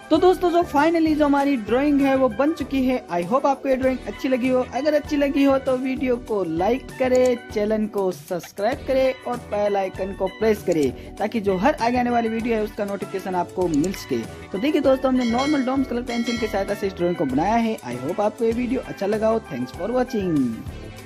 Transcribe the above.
तो दोस्तों जो फाइनली जो हमारी ड्राइंग है वो बन चुकी है। आई होप आपको ये ड्राइंग अच्छी लगी हो। अगर अच्छी लगी हो तो वीडियो को लाइक करे, चैनल को सब्सक्राइब करे और बेल आइकन को प्रेस करे ताकि जो हर आगे आने वाली वीडियो है उसका नोटिफिकेशन आपको मिल सके। तो देखिए दोस्तों, हमने नॉर्मल डॉम्स कलर पेंसिल की सहायता से इस ड्राइंग को बनाया है। आई होप आपको ये वीडियो अच्छा लगा हो। Thanks for watching.